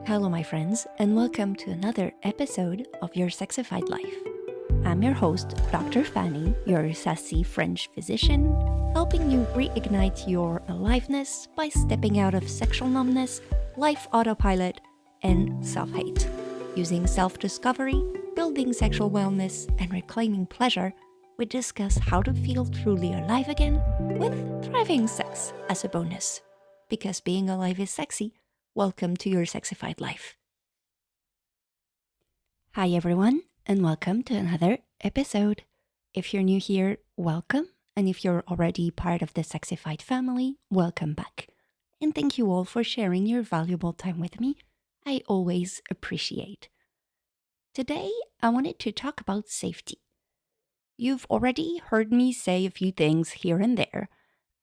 Hello, my friends, and welcome to another episode of your Sexyfied Life. I'm your host, Dr. Fanny, your sassy French physician, helping you reignite your aliveness by stepping out of sexual numbness, life autopilot, and self-hate. Using self-discovery, building sexual wellness, and reclaiming pleasure, we discuss how to feel truly alive again with thriving sex as a bonus. Because being alive is sexy. Welcome to your Sexyfied Life. Hi everyone, and welcome to another episode. If you're new here, welcome. And if you're already part of the Sexyfied family, welcome back. And thank you all for sharing your valuable time with me. I always appreciate. Today, I wanted to talk about safety. You've already heard me say a few things here and there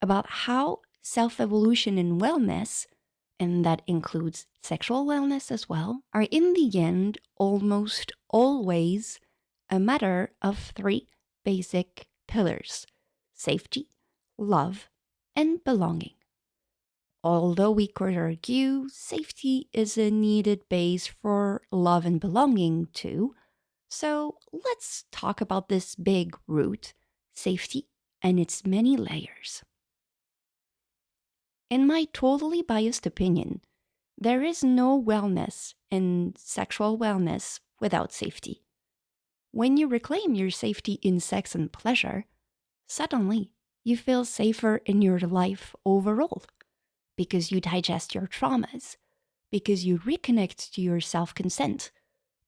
about how self-evolution and wellness, and that includes sexual wellness as well, are in the end almost always a matter of three basic pillars: safety, love, and belonging. Although we could argue safety is a needed base for love and belonging too, so let's talk about this big root, safety, and its many layers. In my totally biased opinion, there is no wellness in sexual wellness without safety. When you reclaim your safety in sex and pleasure, suddenly you feel safer in your life overall because you digest your traumas, because you reconnect to your self-consent,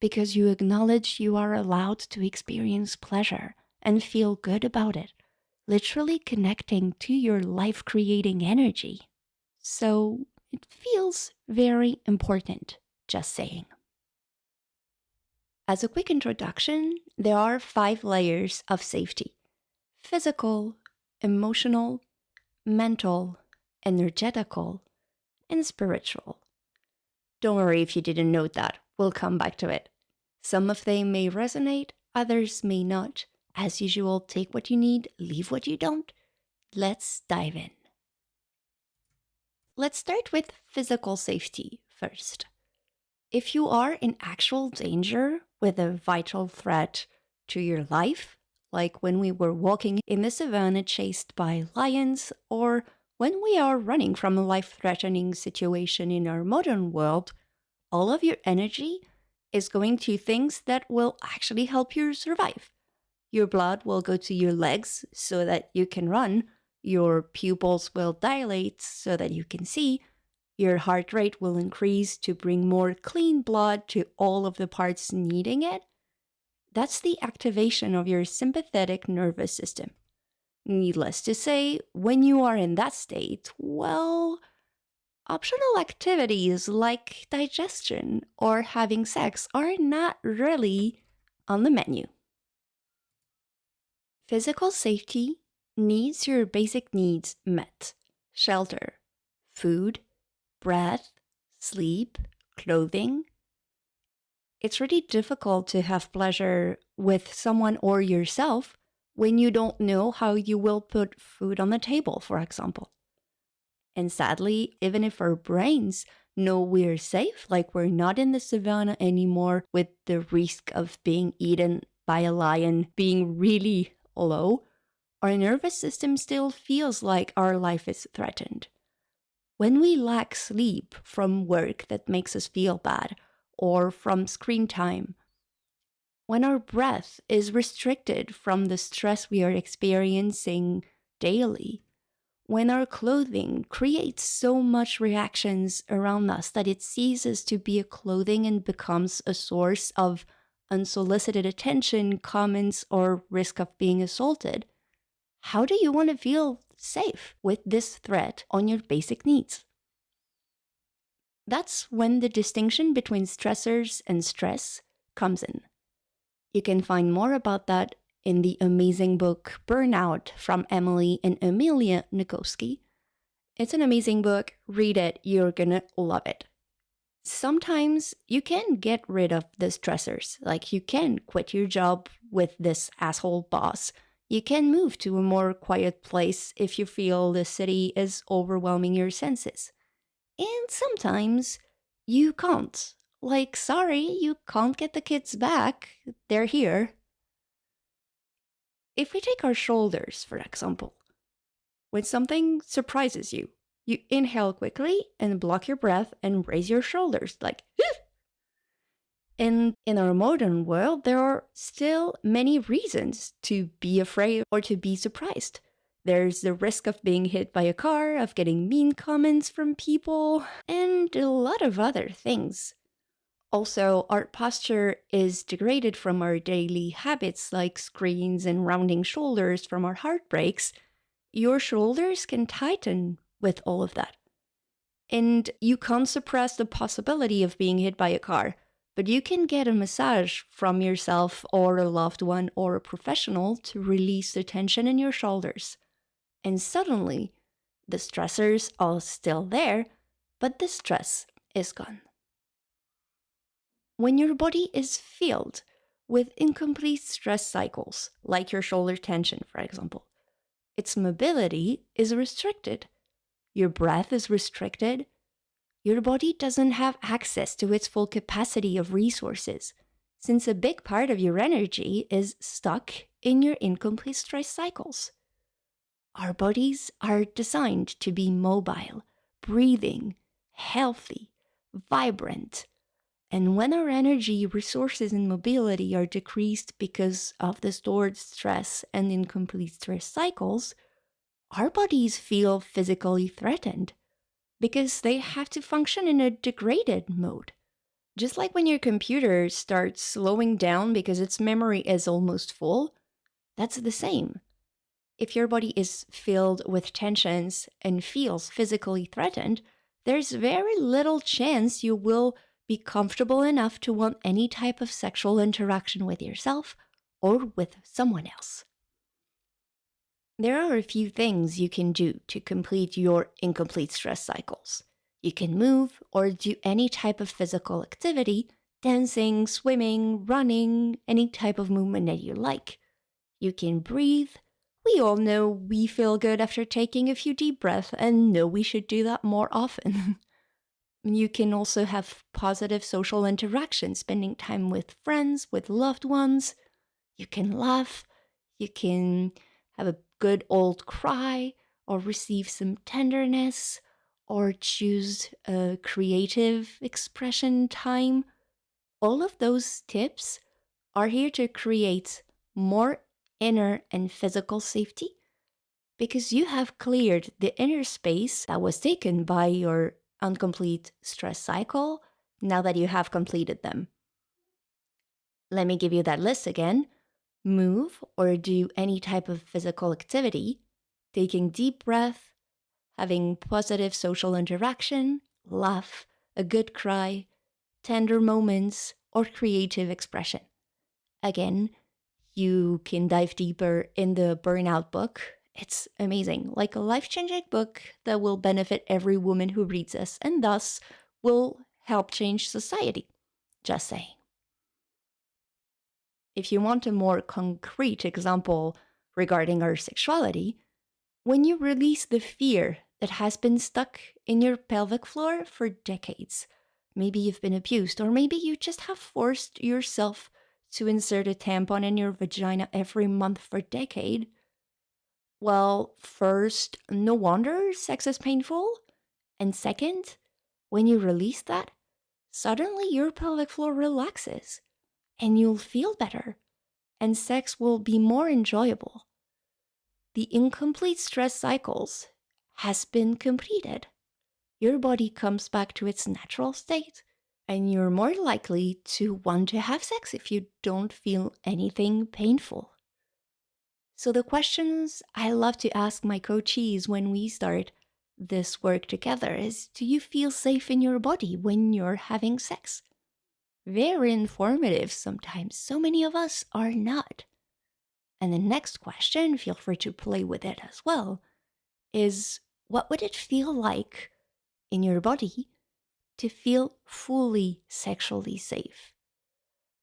because you acknowledge you are allowed to experience pleasure and feel good about it, literally connecting to your life-creating energy. So it feels very important, just saying. As a quick introduction, there are 5 layers of safety: physical, emotional, mental, energetical, and spiritual. Don't worry if you didn't note that, we'll come back to it. Some of them may resonate, others may not. As usual, take what you need, leave what you don't. Let's dive in. Let's start with physical safety first. If you are in actual danger with a vital threat to your life, like when we were walking in the savannah chased by lions, or when we are running from a life-threatening situation in our modern world, all of your energy is going to things that will actually help you survive. Your blood will go to your legs so that you can run. Your pupils will dilate so that you can see. Your heart rate will increase to bring more clean blood to all of the parts needing it. That's the activation of your sympathetic nervous system. Needless to say, when you are in that state, well, optional activities like digestion or having sex are not really on the menu. Physical safety needs your basic needs met: shelter, food, breath, sleep, clothing. It's really difficult to have pleasure with someone or yourself when you don't know how you will put food on the table, for example. And sadly, even if our brains know we're safe, like we're not in the savannah anymore with the risk of being eaten by a lion being really low, our nervous system still feels like our life is threatened. When we lack sleep from work that makes us feel bad, or from screen time, when our breath is restricted from the stress we are experiencing daily, when our clothing creates so much reactions around us that it ceases to be a clothing and becomes a source of unsolicited attention, comments, or risk of being assaulted, how do you want to feel safe with this threat on your basic needs? That's when the distinction between stressors and stress comes in. You can find more about that in the amazing book Burnout from Emily and Amelia Nagoski. It's an amazing book. Read it. You're gonna love it. Sometimes you can get rid of the stressors, like you can quit your job with this asshole boss. You can move to a more quiet place if you feel the city is overwhelming your senses. And sometimes you can't. Like, sorry, you can't get the kids back. They're here. If we take our shoulders, for example, when something surprises you, you inhale quickly and block your breath and raise your shoulders like, and in our modern world, there are still many reasons to be afraid or to be surprised. There's the risk of being hit by a car, of getting mean comments from people, and a lot of other things. Also, our posture is degraded from our daily habits like screens and rounding shoulders from our heartbreaks. Your shoulders can tighten with all of that. And you can't suppress the possibility of being hit by a car, but you can get a massage from yourself or a loved one or a professional to release the tension in your shoulders. And suddenly, the stressors are still there, but the stress is gone. When your body is filled with incomplete stress cycles, like your shoulder tension, for example, its mobility is restricted. Your breath is restricted. Your body doesn't have access to its full capacity of resources, since a big part of your energy is stuck in your incomplete stress cycles. Our bodies are designed to be mobile, breathing, healthy, vibrant. And when our energy, resources, and mobility are decreased because of the stored stress and incomplete stress cycles, our bodies feel physically threatened because they have to function in a degraded mode. Just like when your computer starts slowing down because its memory is almost full, that's the same. If your body is filled with tensions and feels physically threatened, there's very little chance you will be comfortable enough to want any type of sexual interaction with yourself or with someone else. There are a few things you can do to complete your incomplete stress cycles. You can move or do any type of physical activity, dancing, swimming, running, any type of movement that you like. You can breathe. We all know we feel good after taking a few deep breaths and know we should do that more often. You can also have positive social interaction, spending time with friends, with loved ones. You can laugh. You can have a good old cry or receive some tenderness or choose a creative expression time. All of those tips are here to create more inner and physical safety because you have cleared the inner space that was taken by your incomplete stress cycle now that you have completed them. Let me give you that list again. Move or do any type of physical activity, taking deep breath, having positive social interaction, laugh, a good cry, tender moments, or creative expression. Again, you can dive deeper in the Burnout book. It's amazing, like a life-changing book that will benefit every woman who reads this and thus will help change society. Just saying. If you want a more concrete example regarding our sexuality, when you release the fear that has been stuck in your pelvic floor for decades, maybe you've been abused, or maybe you just have forced yourself to insert a tampon in your vagina every month for a decade. Well, first, no wonder sex is painful. And second, when you release that, suddenly your pelvic floor relaxes and you'll feel better and sex will be more enjoyable. The incomplete stress cycles has been completed. Your body comes back to its natural state, and you're more likely to want to have sex if you don't feel anything painful. So the questions I love to ask my coachees when we start this work together is, do you feel safe in your body when you're having sex? Very informative sometimes. So many of us are not. And the next question, feel free to play with it as well, is what would it feel like in your body to feel fully sexually safe?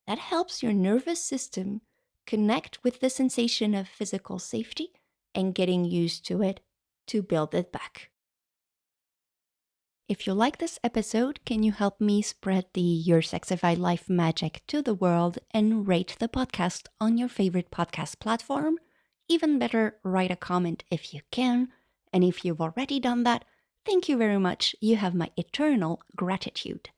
That helps your nervous system connect with the sensation of physical safety and getting used to it to build it back. If you like this episode, can you help me spread the Your Sexyfied Life magic to the world and rate the podcast on your favorite podcast platform? Even better, write a comment if you can. And if you've already done that, thank you very much. You have my eternal gratitude.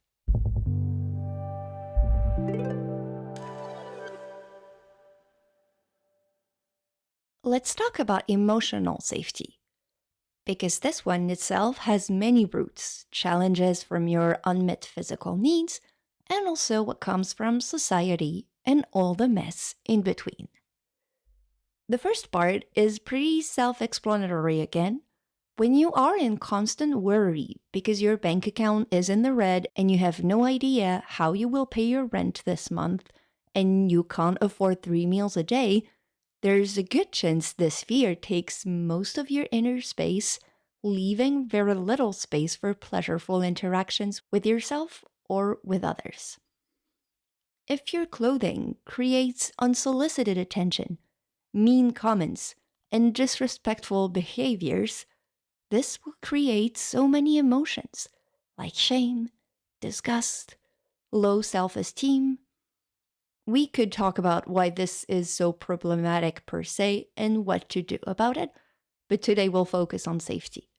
Let's talk about emotional safety, because this one itself has many roots, challenges from your unmet physical needs, and also what comes from society and all the mess in between. The first part is pretty self-explanatory again. When you are in constant worry because your bank account is in the red and you have no idea how you will pay your rent this month and you can't afford 3 meals a day, there's a good chance this fear takes most of your inner space, leaving very little space for pleasurable interactions with yourself or with others. If your clothing creates unsolicited attention, mean comments, and disrespectful behaviors, this will create so many emotions like shame, disgust, low self-esteem. We could talk about why this is so problematic per se and what to do about it, but today we'll focus on safety.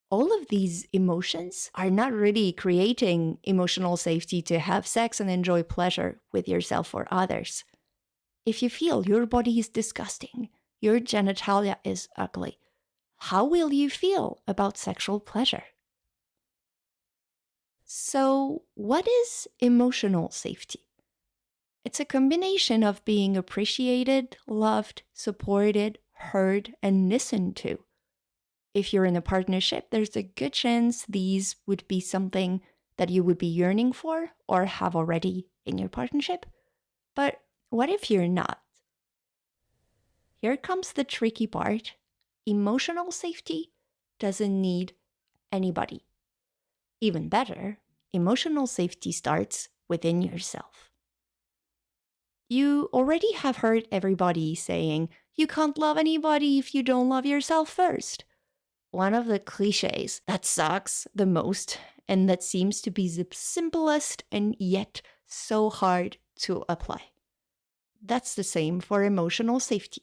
All of these emotions are not really creating emotional safety to have sex and enjoy pleasure with yourself or others. If you feel your body is disgusting, your genitalia is ugly, how will you feel about sexual pleasure? So, what is emotional safety? It's a combination of being appreciated, loved, supported, heard, and listened to. If you're in a partnership, there's a good chance these would be something that you would be yearning for or have already in your partnership. But what if you're not? Here comes the tricky part. Emotional safety doesn't need anybody. Even better, emotional safety starts within yourself. You already have heard everybody saying, you can't love anybody if you don't love yourself first. One of the cliches that sucks the most and that seems to be the simplest and yet so hard to apply. That's the same for emotional safety.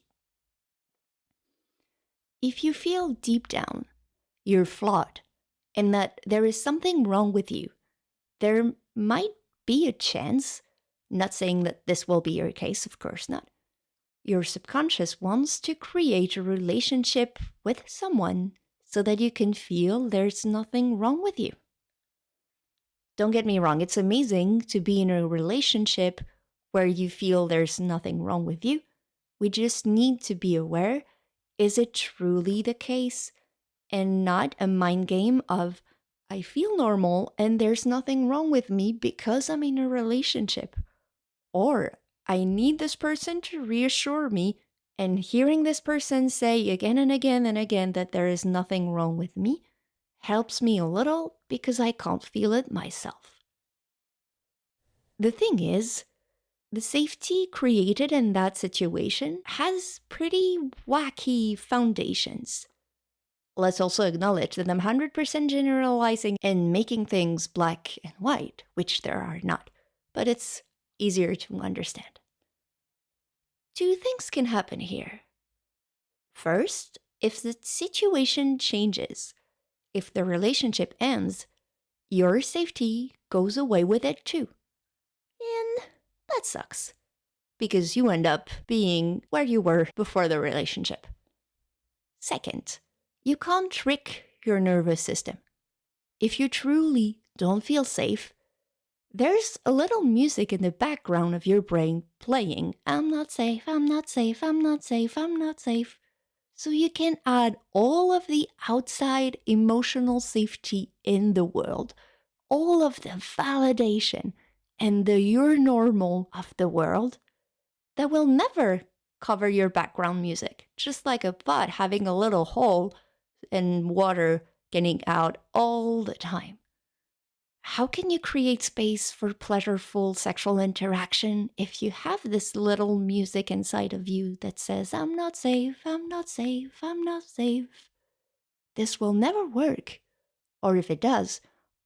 If you feel deep down you're flawed and that there is something wrong with you, there might be a chance, not saying that this will be your case, of course not, your subconscious wants to create a relationship with someone so that you can feel there's nothing wrong with you. Don't get me wrong, it's amazing to be in a relationship where you feel there's nothing wrong with you. We just need to be aware, is it truly the case? And not a mind game of, I feel normal and there's nothing wrong with me because I'm in a relationship. Or, I need this person to reassure me, and hearing this person say again and again and again that there is nothing wrong with me helps me a little because I can't feel it myself. The thing is, the safety created in that situation has pretty wacky foundations. Let's also acknowledge that I'm 100% generalizing and making things black and white, which there are not, but it's easier to understand. Two things can happen here. First, if the situation changes, if the relationship ends, your safety goes away with it too. And that sucks, because you end up being where you were before the relationship. Second, you can't trick your nervous system. If you truly don't feel safe, there's a little music in the background of your brain playing, I'm not safe, I'm not safe, I'm not safe, I'm not safe. So you can add all of the outside emotional safety in the world, all of the validation and the you're normal of the world that will never cover your background music, just like a pot having a little hole and water getting out all the time. How can you create space for pleasureful sexual interaction if you have this little music inside of you that says, I'm not safe, I'm not safe, I'm not safe? This will never work. Or if it does,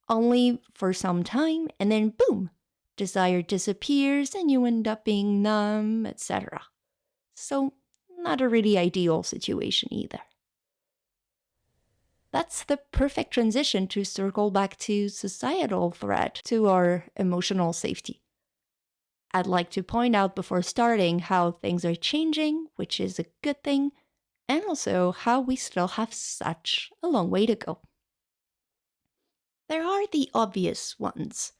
only for some time and then boom, desire disappears and you end up being numb, etc. So, not a really ideal situation either. That's the perfect transition to circle back to societal threat to our emotional safety. I'd like to point out before starting how things are changing, which is a good thing, and also how we still have such a long way to go. There are the obvious ones.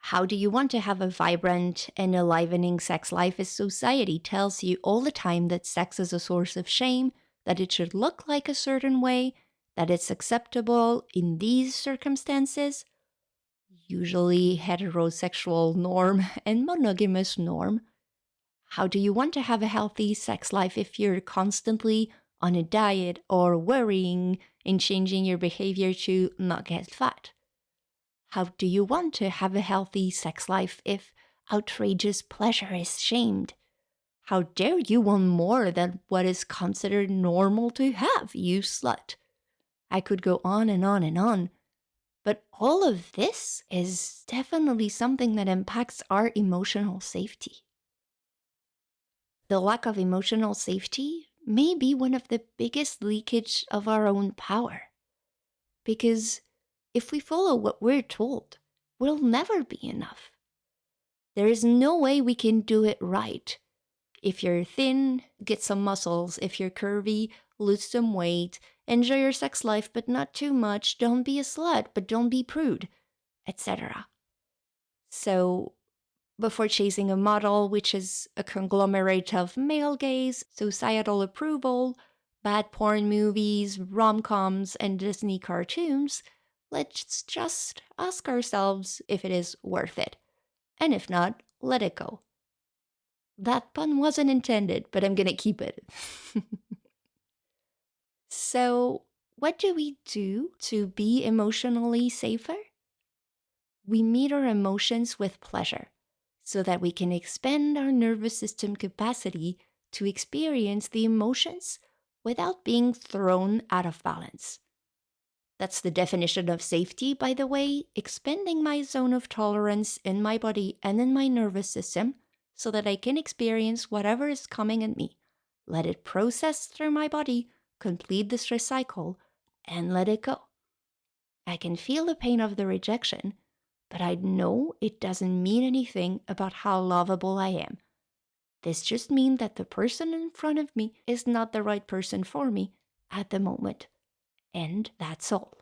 How do you want to have a vibrant and enlivening sex life if society tells you all the time that sex is a source of shame, that it should look like a certain way, that it's acceptable in these circumstances? Usually heterosexual norm and monogamous norm. How do you want to have a healthy sex life if you're constantly on a diet or worrying and changing your behavior to not get fat? How do you want to have a healthy sex life if outrageous pleasure is shamed? How dare you want more than what is considered normal to have, you slut? I could go on and on and on. But all of this is definitely something that impacts our emotional safety. The lack of emotional safety may be one of the biggest leakage of our own power. Because if we follow what we're told, we'll never be enough. There is no way we can do it right. If you're thin, get some muscles. If you're curvy, lose some weight. Enjoy your sex life, but not too much. Don't be a slut, but don't be prude, etc. So, before chasing a model, which is a conglomerate of male gaze, societal approval, bad porn movies, rom-coms, and Disney cartoons, let's just ask ourselves if it is worth it. And if not, let it go. That pun wasn't intended, but I'm gonna keep it. So, what do we do to be emotionally safer? We meet our emotions with pleasure so that we can expand our nervous system capacity to experience the emotions without being thrown out of balance. That's the definition of safety, by the way, expanding my zone of tolerance in my body and in my nervous system so that I can experience whatever is coming at me, let it process through my body, complete the stress cycle, and let it go. I can feel the pain of the rejection, but I know it doesn't mean anything about how lovable I am. This just means that the person in front of me is not the right person for me at the moment. And that's all.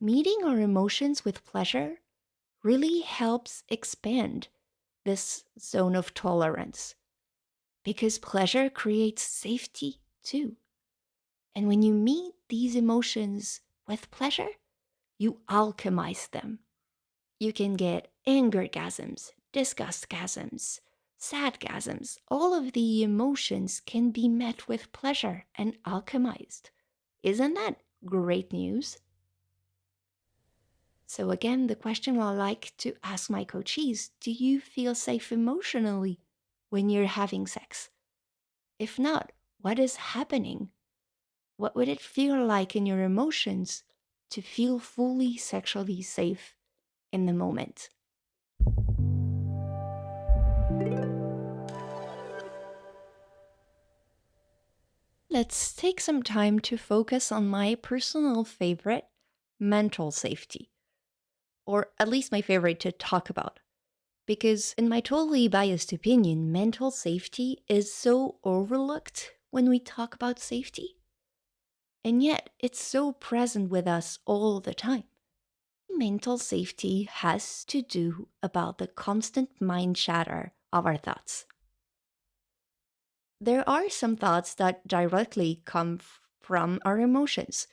Meeting our emotions with pleasure really helps expand this zone of tolerance because pleasure creates safety too. And when you meet these emotions with pleasure, you alchemize them. You can get angergasms, disgustgasms, sadgasms. All of the emotions can be met with pleasure and alchemized. Isn't that great news? So again, the question I like to ask my coachees, do you feel safe emotionally when you're having sex? If not, what is happening? What would it feel like in your emotions to feel fully sexually safe in the moment? Let's take some time to focus on my personal favorite, mental safety. Or at least my favorite to talk about. Because in my totally biased opinion, mental safety is so overlooked when we talk about safety. And yet, it's so present with us all the time. Mental safety has to do about the constant mind chatter of our thoughts. There are some thoughts that directly come from our emotions.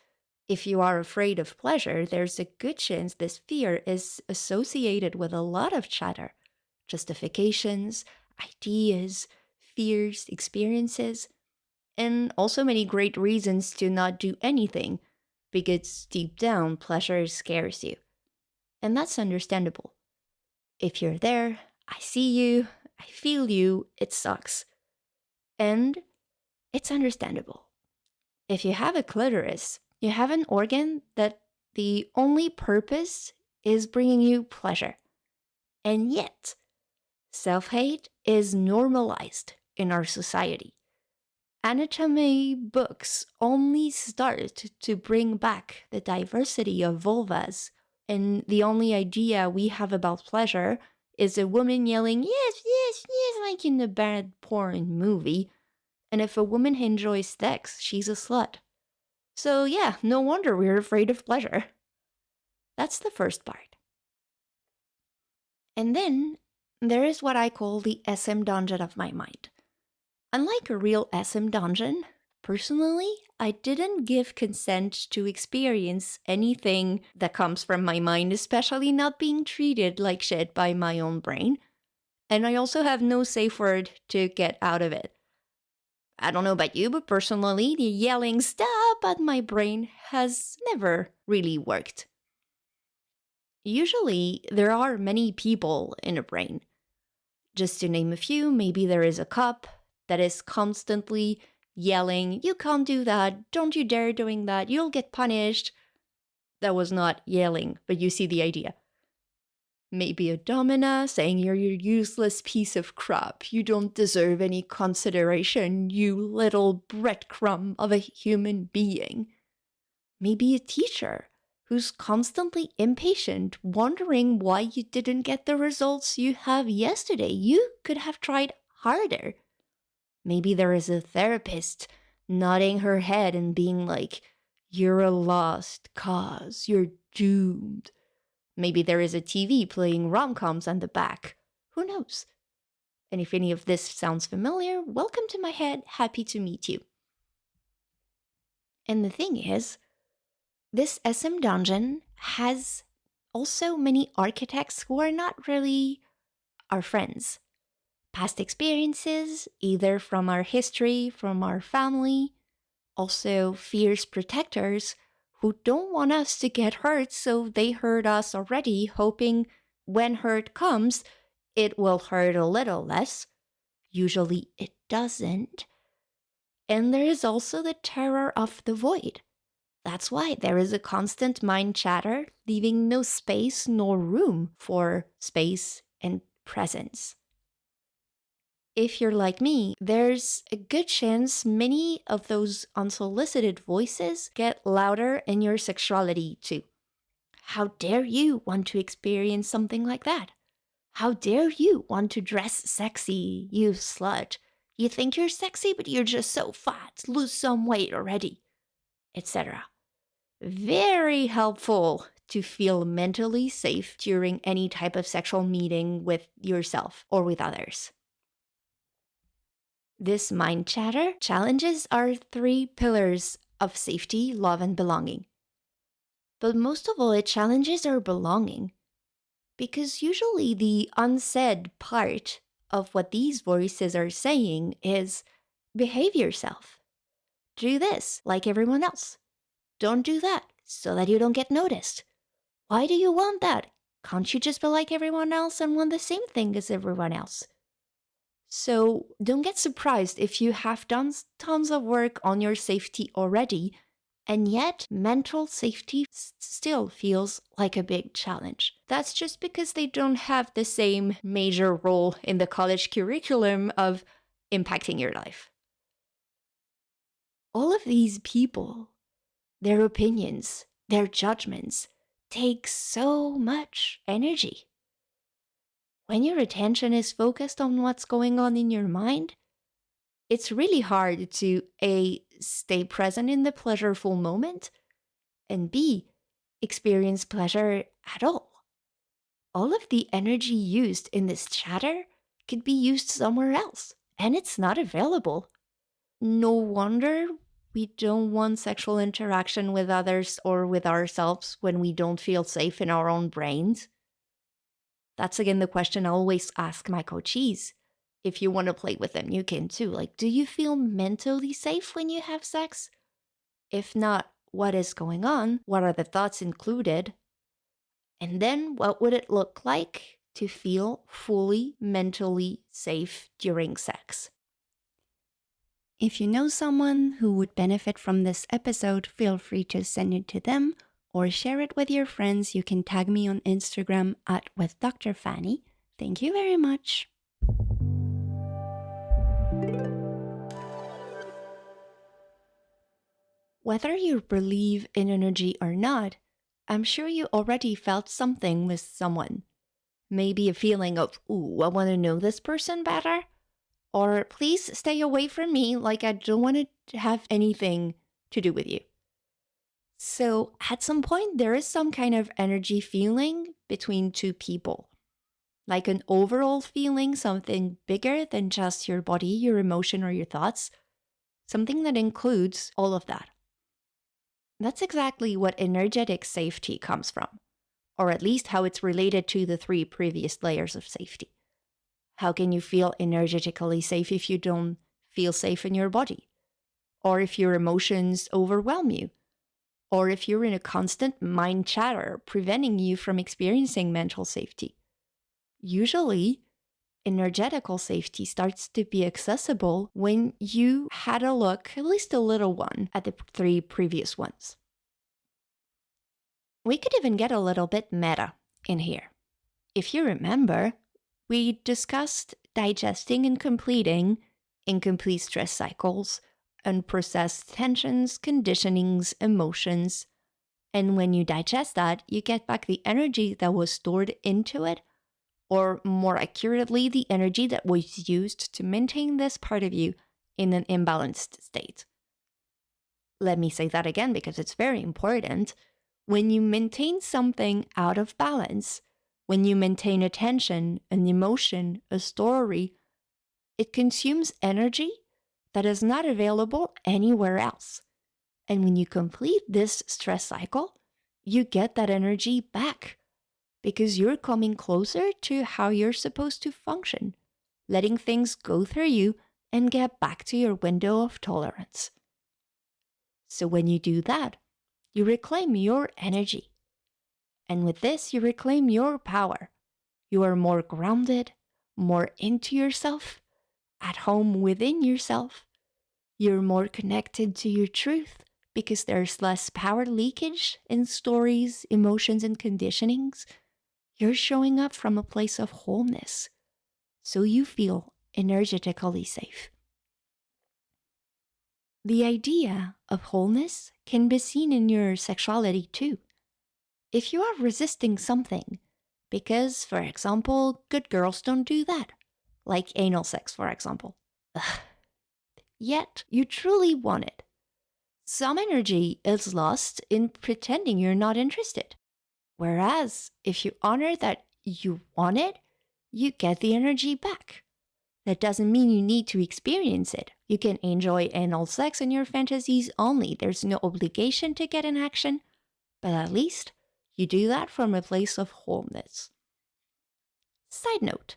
If you are afraid of pleasure, there's a good chance this fear is associated with a lot of chatter, justifications, ideas, fears, experiences, and also many great reasons to not do anything because deep down, pleasure scares you. And that's understandable. If you're there, I see you, I feel you, it sucks. And it's understandable. If you have a clitoris, You have an organ that the only purpose is bringing you pleasure. And yet, self-hate is normalized in our society. Anatomy books only start to bring back the diversity of vulvas, and the only idea we have about pleasure is a woman yelling, yes, yes, yes, like in a bad porn movie. And if a woman enjoys sex, she's a slut. So yeah, no wonder we're afraid of pleasure. That's the first part. And then there is what I call the SM dungeon of my mind. Unlike a real SM dungeon, personally, I didn't give consent to experience anything that comes from my mind, especially not being treated like shit by my own brain. And I also have no safe word to get out of it. I don't know about you, but personally, the yelling stop at my brain has never really worked. Usually, there are many people in a brain. Just to name a few, maybe there is a cop that is constantly yelling, you can't do that, don't you dare doing that, you'll get punished. That was not yelling, but you see the idea. Maybe a domina saying you're a useless piece of crap, you don't deserve any consideration, you little breadcrumb of a human being. Maybe a teacher who's constantly impatient, wondering why you didn't get the results you have yesterday. You could have tried harder. Maybe there is a therapist nodding her head and being like, you're a lost cause, you're doomed. Maybe there is a TV playing rom-coms on the back. Who knows? And if any of this sounds familiar, welcome to my head, happy to meet you. And the thing is, this SM dungeon has also many architects who are not really our friends. Past experiences, either from our history, from our family, also fierce protectors who don't want us to get hurt, so they hurt us already, hoping when hurt comes, it will hurt a little less. Usually it doesn't. And there is also the terror of the void. That's why there is a constant mind chatter, leaving no space nor room for space and presence. If you're like me, there's a good chance many of those unsolicited voices get louder in your sexuality too. How dare you want to experience something like that? How dare you want to dress sexy, you slut? You think you're sexy, but you're just so fat, lose some weight already, etc. Very helpful to feel mentally safe during any type of sexual meeting with yourself or with others. This mind chatter challenges our 3 pillars of safety, love, and belonging. But most of all, it challenges our belonging. Because usually the unsaid part of what these voices are saying is behave yourself. Do this like everyone else. Don't do that so that you don't get noticed. Why do you want that? Can't you just be like everyone else and want the same thing as everyone else? So don't get surprised if you have done tons of work on your safety already, and yet mental safety still feels like a big challenge. That's just because they don't have the same major role in the college curriculum of impacting your life. All of these people, their opinions, their judgments, take so much energy. When your attention is focused on what's going on in your mind, it's really hard to A, stay present in the pleasureful moment, and B, experience pleasure at all. All of the energy used in this chatter could be used somewhere else, and it's not available. No wonder we don't want sexual interaction with others or with ourselves when we don't feel safe in our own brains. That's again the question I always ask my coachees. If you want to play with them, you can too. Like, do you feel mentally safe when you have sex? If not, what is going on? What are the thoughts included? And then what would it look like to feel fully mentally safe during sex? If you know someone who would benefit from this episode, feel free to send it to them or share it with your friends. You can tag me on Instagram at with Dr. Fanny. Thank you very much. Whether you believe in energy or not, I'm sure you already felt something with someone. Maybe a feeling of, ooh, I want to know this person better. Or please stay away from me, like I don't want to have anything to do with you. So at some point, there is some kind of energy feeling between two people. Like an overall feeling, something bigger than just your body, your emotion, or your thoughts. Something that includes all of that. That's exactly what energetic safety comes from, or at least how it's related to the 3 previous layers of safety. How can you feel energetically safe if you don't feel safe in your body? Or if your emotions overwhelm you? Or if you're in a constant mind chatter preventing you from experiencing mental safety? Usually, energetical safety starts to be accessible when you had a look, at least a little one, at the 3 previous ones. We could even get a little bit meta in here. If you remember, we discussed digesting and completing incomplete stress cycles, unprocessed tensions, conditionings, emotions. And when you digest that, you get back the energy that was stored into it, or more accurately, the energy that was used to maintain this part of you in an imbalanced state. Let me say that again because it's very important. When you maintain something out of balance, when you maintain a tension, an emotion, a story, it consumes energy that is not available anywhere else. And when you complete this stress cycle, you get that energy back because you're coming closer to how you're supposed to function, letting things go through you and get back to your window of tolerance. So when you do that, you reclaim your energy. And with this, you reclaim your power. You are more grounded, more into yourself, at home within yourself. You're more connected to your truth because there's less power leakage in stories, emotions, and conditionings. You're showing up from a place of wholeness, so you feel energetically safe. The idea of wholeness can be seen in your sexuality too. If you are resisting something, because, for example, good girls don't do that, like anal sex, for example, yet you truly want it, some energy is lost in pretending you're not interested. Whereas if you honor that you want it, you get the energy back. That doesn't mean you need to experience it. You can enjoy anal sex in your fantasies only. There's no obligation to get in action, but at least you do that from a place of wholeness. Side note,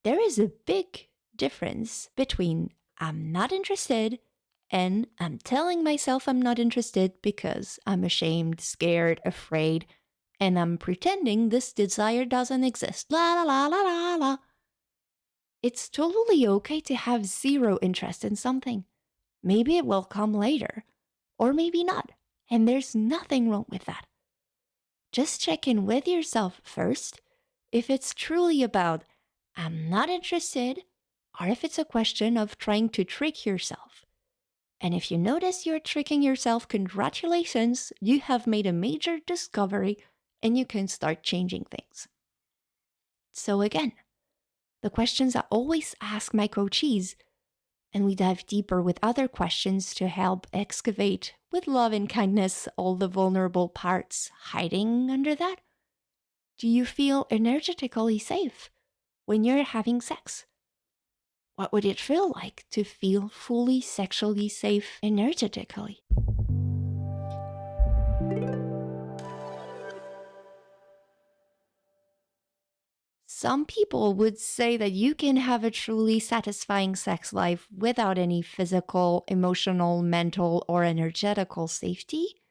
there is a big difference between I'm not interested and I'm telling myself I'm not interested because I'm ashamed, scared, afraid, and I'm pretending this desire doesn't exist. La la la la la la. It's totally okay to have zero interest in something. Maybe it will come later, or maybe not, and there's nothing wrong with that. Just check in with yourself first if it's truly about, I'm not interested, or if it's a question of trying to trick yourself. And if you notice you're tricking yourself, congratulations, you have made a major discovery and you can start changing things. So again, the questions I always ask my coachees, and we dive deeper with other questions to help excavate with love and kindness all the vulnerable parts hiding under that. Do you feel energetically safe when you're having sex? What would it feel like to feel fully sexually safe energetically? Some people would say that you can have a truly satisfying sex life without any physical, emotional, mental, or energetical safety.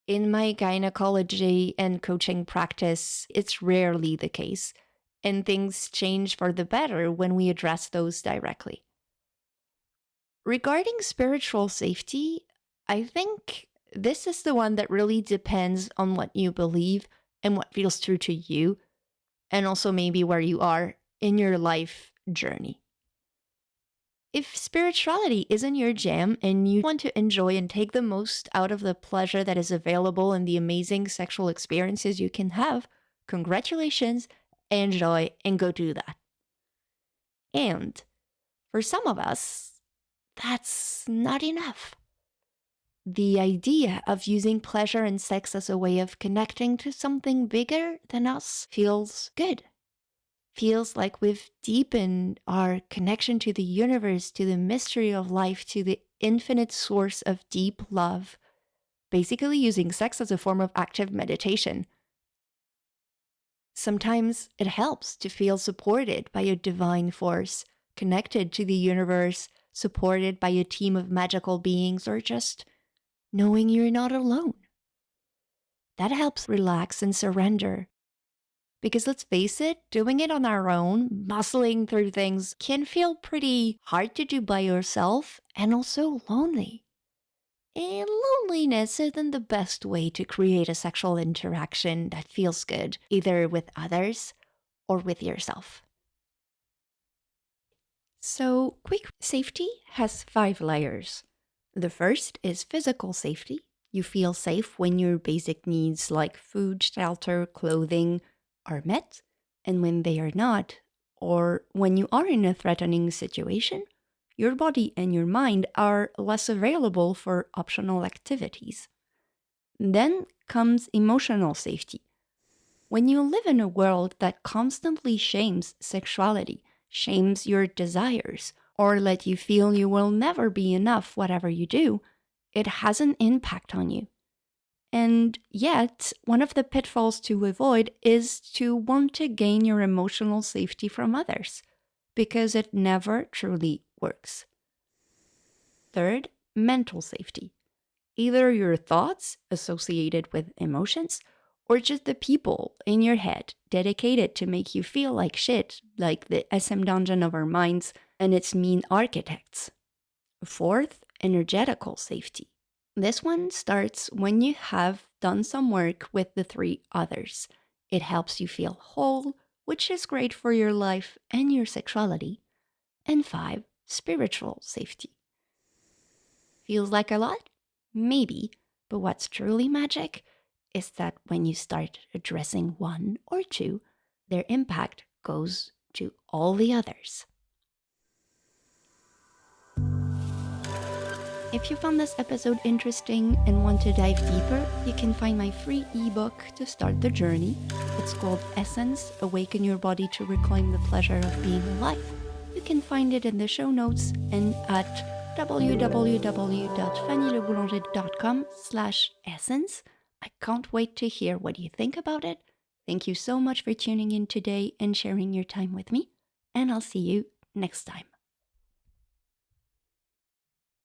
In my gynecology and coaching practice, it's rarely the case, and things change for the better when we address those directly. Regarding spiritual safety, I think this is the one that really depends on what you believe and what feels true to you, and also maybe where you are in your life journey. If spirituality isn't your jam and you want to enjoy and take the most out of the pleasure that is available and the amazing sexual experiences you can have, congratulations, enjoy, and go do that. And for some of us, that's not enough. The idea of using pleasure and sex as a way of connecting to something bigger than us feels good. Feels like we've deepened our connection to the universe, to the mystery of life, to the infinite source of deep love, basically using sex as a form of active meditation. Sometimes it helps to feel supported by a divine force, connected to the universe, supported by a team of magical beings, or just knowing you're not alone. That helps relax and surrender. Because let's face it, doing it on our own, muscling through things, can feel pretty hard to do by yourself and also lonely. And loneliness isn't the best way to create a sexual interaction that feels good, either with others or with yourself. So, quick safety has 5 layers. The first is physical safety. You feel safe when your basic needs like food, shelter, clothing are met, and when they are not, or when you are in a threatening situation, your body and your mind are less available for optional activities. Then comes emotional safety. When you live in a world that constantly shames sexuality, shames your desires, or let you feel you will never be enough whatever you do, it has an impact on you. And yet, one of the pitfalls to avoid is to want to gain your emotional safety from others, because it never truly works. Third, mental safety. Either your thoughts associated with emotions, or just the people in your head dedicated to make you feel like shit, like the SM dungeon of our minds and its mean architects. Fourth, energetical safety. This one starts when you have done some work with the 3 others. It helps you feel whole, which is great for your life and your sexuality. And 5, spiritual safety. Feels like a lot? Maybe, but what's truly magic is that when you start addressing 1 or 2, their impact goes to all the others. If you found this episode interesting and want to dive deeper, you can find my free ebook to start the journey. It's called Essence, Awaken Your Body to Reclaim the Pleasure of Being Alive. You can find it in the show notes and at www.fannyleboulanger.com/essence. I can't wait to hear what you think about it. Thank you so much for tuning in today and sharing your time with me, and I'll see you next time.